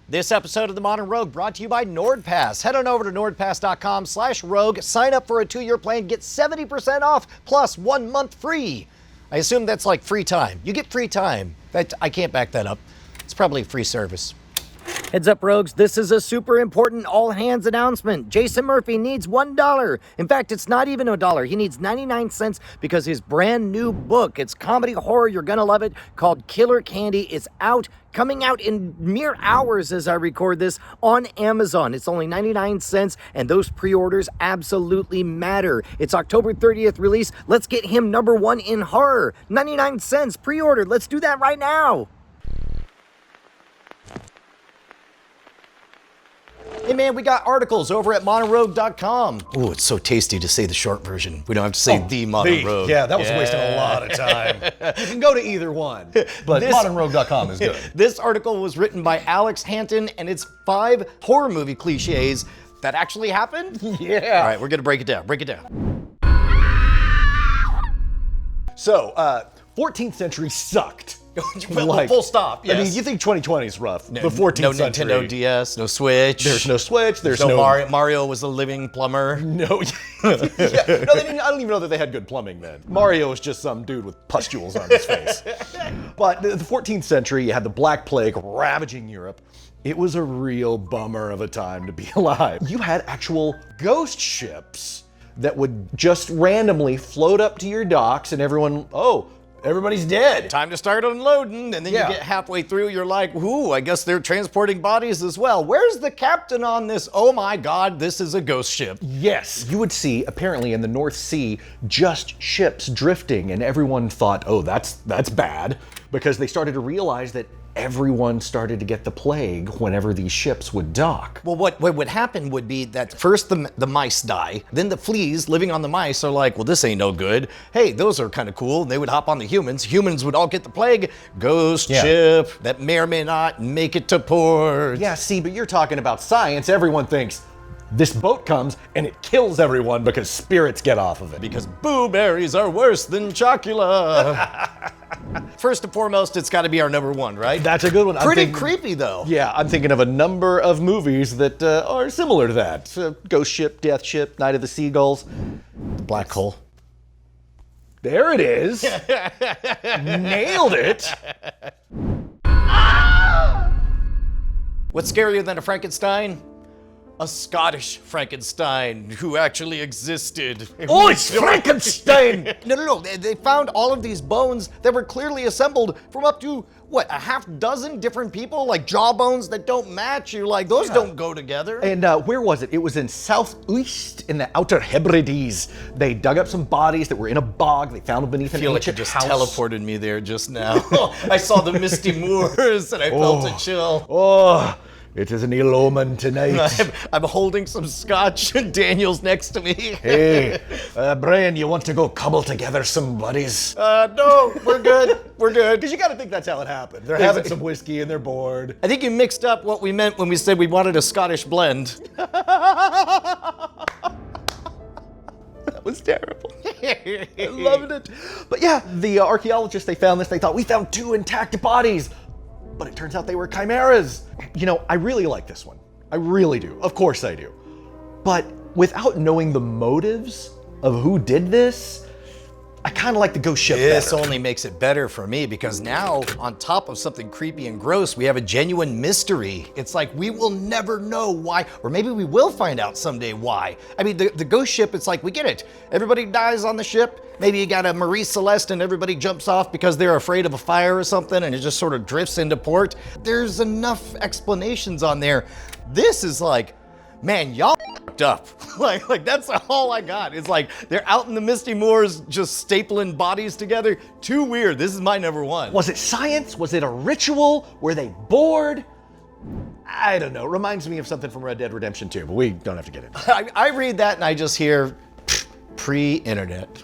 This episode of The Modern Rogue brought to you by NordPass. Head on over to nordpass.com/rogue, sign up for a 2-year plan, get 70% off, plus 1 month free. I assume that's like free time. You get free time. I can't back that up. It's probably a free service. Heads up, Rogues, this is a super important all-hands announcement. Jason Murphy needs $1. In fact, it's not even $1. He needs 99 cents because his brand new book, it's comedy horror, you're gonna love it, called Killer Candy, is out, coming out in mere hours as I record this on Amazon. It's only 99 cents, and those pre-orders absolutely matter. It's October 30th release. Let's get him #1 in horror. 99 cents pre-ordered. Let's do that right now. Hey man, we got articles over at modernrogue.com. Oh, it's so tasty to say the short version. We don't have to say the Modern Rogue. Yeah, that was wasting a lot of time. You can go to either one, but modernrogue.com is good. This article was written by Alex Hanton, and it's 5 horror movie cliches that actually happened. Yeah. All right, we're gonna break it down. Break it down. So, 14th century sucked. Full stop. Yes. I mean, you think 2020 is rough. The 14th century. No Nintendo DS, no Switch. There's no Switch. There's no no Mario was a living plumber. No. Yeah. No, they didn't, I don't even know that they had good plumbing then. Mario was just some dude with pustules on his face. But the 14th century, you had the Black Plague ravaging Europe. It was a real bummer of a time to be alive. You had actual ghost ships that would just randomly float up to your docks, and everybody's dead. Time to start unloading, and then you get halfway through, you're like, ooh, I guess they're transporting bodies as well. Where's the captain on this? Oh my God, this is a ghost ship. Yes. You would see, apparently in the North Sea, just ships drifting, and everyone thought, oh, that's bad, because they started to realize that everyone started to get the plague whenever these ships would dock. Well, what would happen would be that first the mice die, then the fleas living on the mice are like, well, this ain't no good. Hey, those are kind of cool. And they would hop on the humans. Humans would all get the plague. Ghost ship that may or may not make it to port. Yeah, see, but you're talking about science. Everyone thinks this boat comes and it kills everyone because spirits get off of it. Because blueberries are worse than chocula. First and foremost, it's got to be our #1, right? That's a good one. Pretty creepy, though. Yeah, I'm thinking of a number of movies that are similar to that. Ghost Ship, Death Ship, Night of the Seagulls. The Black Hole. There it is. Nailed it. What's scarier than a Frankenstein? A Scottish Frankenstein who actually existed. Oh, it's Frankenstein! No. They found all of these bones that were clearly assembled from up to, what, a half dozen different people? Like jawbones that don't match. You're like, those don't go together. And where was it? It was in Southeast in the Outer Hebrides. They dug up some bodies that were in a bog. They found them beneath an ancient house. I feel like you just teleported me there just now. I saw the misty moors and I felt a chill. Oh. It is an ill omen tonight. I'm holding some scotch and Daniel's next to me. Hey, Brian, you want to go cobble together some buddies? No, we're good. We're good. Because you got to think that's how it happened. They're having some whiskey and they're bored. I think you mixed up what we meant when we said we wanted a Scottish blend. That was terrible. I loved it. But yeah, the archaeologists, they found this. They thought, we found 2 intact bodies. But it turns out they were chimeras. You know, I really like this one. I really do. Of course I do. But without knowing the motives of who did this, I kind of like the ghost ship better. This only makes it better for me because now, on top of something creepy and gross, we have a genuine mystery. It's like we will never know why, or maybe we will find out someday why. I mean, the ghost ship, it's like, we get it. Everybody dies on the ship. Maybe you got a Marie Celeste and everybody jumps off because they're afraid of a fire or something and it just sort of drifts into port. There's enough explanations on there. This is like, man, y'all f***ed up. like that's all I got. It's like they're out in the misty moors just stapling bodies together. Too weird. This is my #1. Was it science? Was it a ritual? Were they bored? I don't know. Reminds me of something from Red Dead Redemption 2, but we don't have to get into it. I read that and I just hear pre-internet.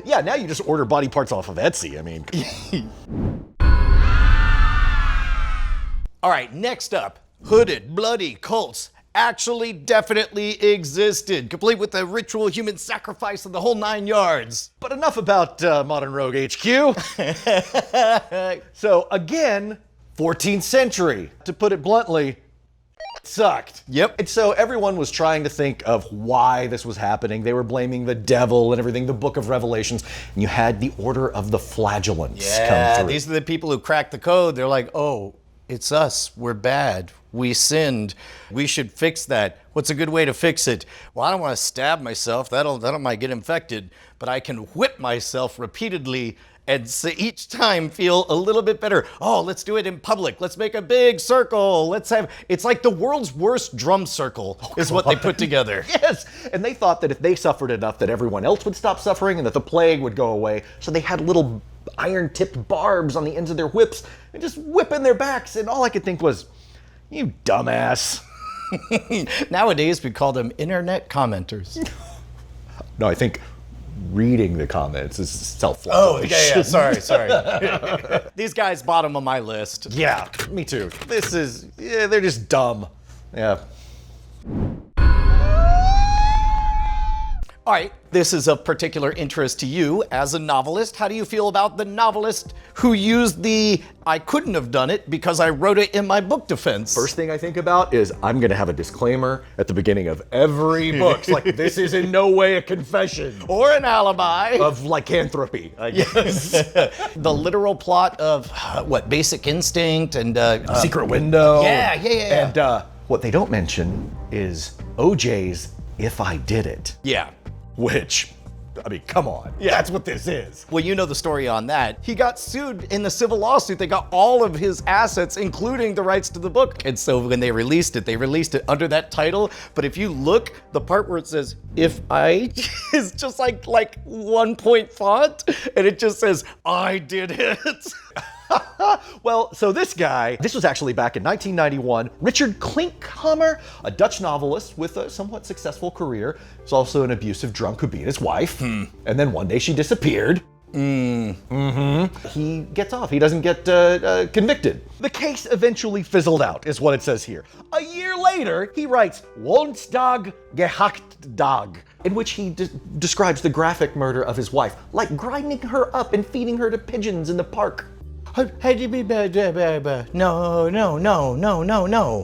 Yeah, now you just order body parts off of Etsy. I mean. All right, next up. Hooded, bloody cults actually definitely existed, complete with the ritual human sacrifice and the whole 9 yards. But enough about Modern Rogue HQ. So again, 14th century, to put it bluntly, sucked. Yep. And so everyone was trying to think of why this was happening. They were blaming the devil and everything, the Book of Revelations. And you had the Order of the Flagellants come through. These are the people who cracked the code. They're like, oh, it's us. We're bad. We sinned. We should fix that. What's a good way to fix it? Well, I don't want to stab myself. That'll might get infected. But I can whip myself repeatedly and so each time feel a little bit better. Oh, let's do it in public. Let's make a big circle. It's like the world's worst drum circle is what they put together. Yes, and they thought that if they suffered enough that everyone else would stop suffering and that the plague would go away. So they had little iron-tipped barbs on the ends of their whips and just whipping their backs. And all I could think was, you dumbass. Nowadays, we call them internet commenters. No, I think reading the comments is self-flagellation. Oh, sorry. These guys bottom of my list. Yeah, me too. They're just dumb. Yeah. All right, this is of particular interest to you as a novelist. How do you feel about the novelist who used the "I couldn't have done it because I wrote it in my book" defense? First thing I think about is I'm going to have a disclaimer at the beginning of every book. It's like, this is in no way a confession. Or an alibi. Of lycanthropy, I guess. The literal plot of, Basic Instinct and... Secret Window. Yeah. And what they don't mention is OJ's If I Did It. Yeah. Which, I mean, come on. Yeah, that's what this is. Well, you know the story on that. He got sued in the civil lawsuit. They got all of his assets, including the rights to the book. And so when they released it under that title. But if you look, the part where it says, "If I," is just like 1 point font. And it just says, "I did it." Well, so this was actually back in 1991. Richard Klinkhammer, a Dutch novelist with a somewhat successful career, was also an abusive drunk who beat his wife. And then one day she disappeared. He gets off. He doesn't get convicted. The case eventually fizzled out, is what it says here. A year later, he writes Woensdag gehakt dag, in which he describes the graphic murder of his wife, like grinding her up and feeding her to pigeons in the park. No.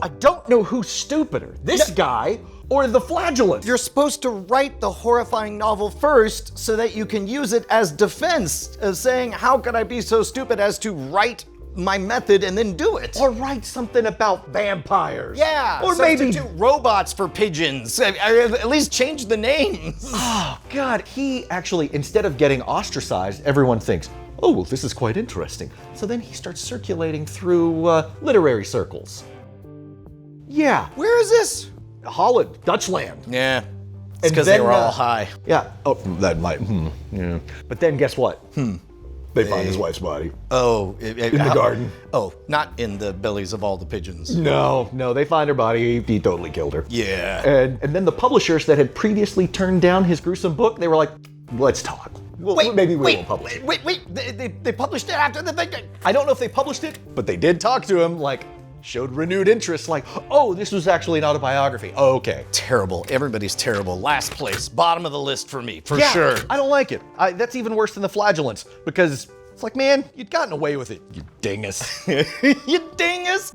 I don't know who's stupider, this guy or the flagellant. You're supposed to write the horrifying novel first so that you can use it as defense, as saying, how could I be so stupid as to write my method and then do it? Or write something about vampires. Yeah, or substitute robots for pigeons. At least change the names. Oh, God. He actually, instead of getting ostracized, everyone thinks, oh, well, this is quite interesting. So then he starts circulating through literary circles. Yeah. Where is this? Holland, Dutchland. Yeah. It's because they were all high. Yeah. Oh, that might. Yeah. But then guess what? They find his wife's body. Oh. In the garden. Oh, not in the bellies of all the pigeons. No, they find her body. He totally killed her. Yeah. And then the publishers that had previously turned down his gruesome book, they were like, let's talk. Well, maybe we will publish it. Wait. They published it after the thing? I don't know if they published it, but they did talk to him, showed renewed interest, oh, this was actually an autobiography. Oh, okay. Terrible. Everybody's terrible. Last place. Bottom of the list for me, for Yeah, sure. I don't like it. That's even worse than the flagellants, because it's like, man, you'd gotten away with it, you dingus. You dingus!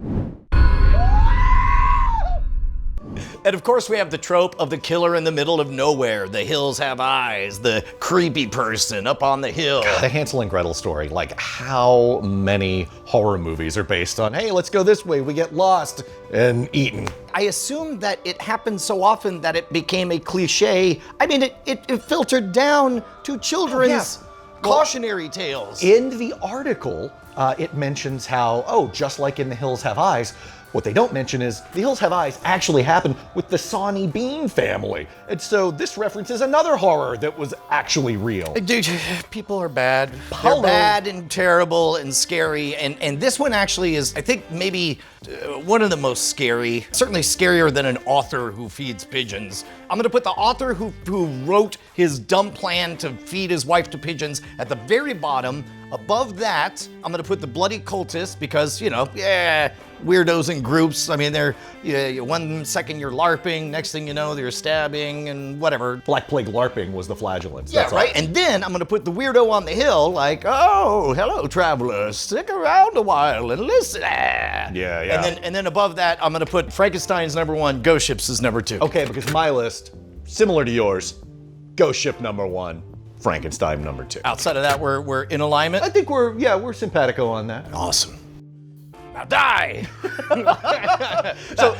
And of course we have the trope of the killer in the middle of nowhere. The hills have eyes, the creepy person up on the hill. The Hansel and Gretel story, how many horror movies are based on, hey, let's go this way, we get lost and eaten. I assume that it happened so often that it became a cliche. I mean, it filtered down to children's cautionary tales. In the article, it mentions how, just like in The Hills Have Eyes, what they don't mention is The Hills Have Eyes actually happened with the Sawney Bean family. And so this references another horror that was actually real. Dude, people are bad. They're bad and terrible and scary. And this one actually is, I think, maybe one of the most scary. Certainly scarier than an author who feeds pigeons. I'm gonna put the author who wrote his dumb plan to feed his wife to pigeons at the very bottom. Above that, I'm gonna put the bloody cultists because, you know, yeah, weirdos in groups. I mean, they're, one second you're LARPing, next thing you know, they're stabbing and whatever. Black Plague LARPing was the flagellants. Yeah, that's right. all. And then I'm gonna put the weirdo on the hill, like, oh, hello, travelers, stick around a while and listen. Yeah. And then above that, I'm gonna put Frankenstein's #1, Ghost Ships is #2. Okay, because my list, similar to yours, Ghost Ship #1, Frankenstein #2. Outside of that, we're in alignment. I think we're simpatico on that. Awesome. Now die! So,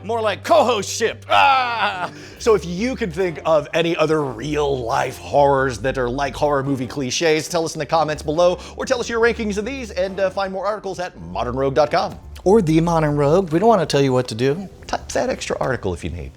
more like co-host ship. Ah! So if you can think of any other real life horrors that are like horror movie cliches, tell us in the comments below, or tell us your rankings of these, and find more articles at modernrogue.com. Or the Modern Rogue. We don't want to tell you what to do. Type that extra article if you need.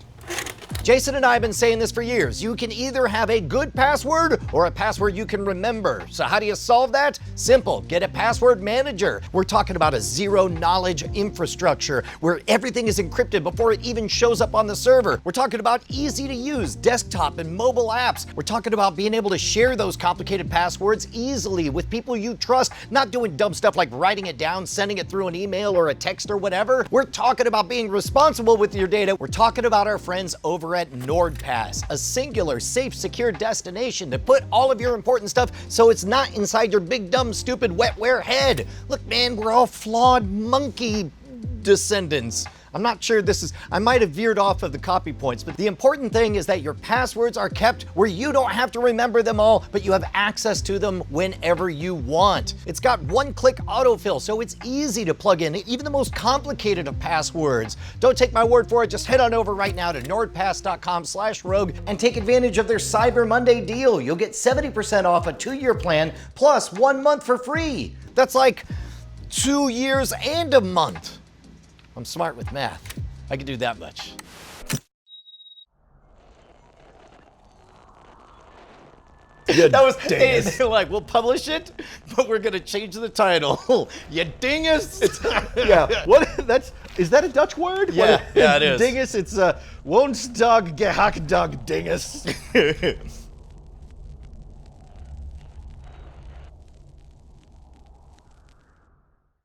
Jason and I have been saying this for years. You can either have a good password or a password you can remember. So how do you solve that? Simple, get a password manager. We're talking about a zero knowledge infrastructure where everything is encrypted before it even shows up on the server. We're talking about easy to use desktop and mobile apps. We're talking about being able to share those complicated passwords easily with people you trust, not doing dumb stuff like writing it down, sending it through an email or a text or whatever. We're talking about being responsible with your data. We're talking about our friends over at NordPass, a singular, safe, secure destination to put all of your important stuff so it's not inside your big, dumb, stupid, wetware head. Look, man, we're all flawed monkey descendants. I'm not sure I might have veered off of the copy points, but the important thing is that your passwords are kept where you don't have to remember them all, but you have access to them whenever you want. It's got one-click autofill, so it's easy to plug in even the most complicated of passwords. Don't take my word for it, just head on over right now to nordpass.com/rogue and take advantage of their Cyber Monday deal. You'll get 70% off a 2-year plan plus 1 month for free. That's like 2 years and a month. I'm smart with math. I can do that much. That was dingus. They're like, we'll publish it, but we're gonna change the title. You dingus. Yeah. Is that a Dutch word? Yeah, it is. Dingus. It's Woensdag gehaktdag dingus.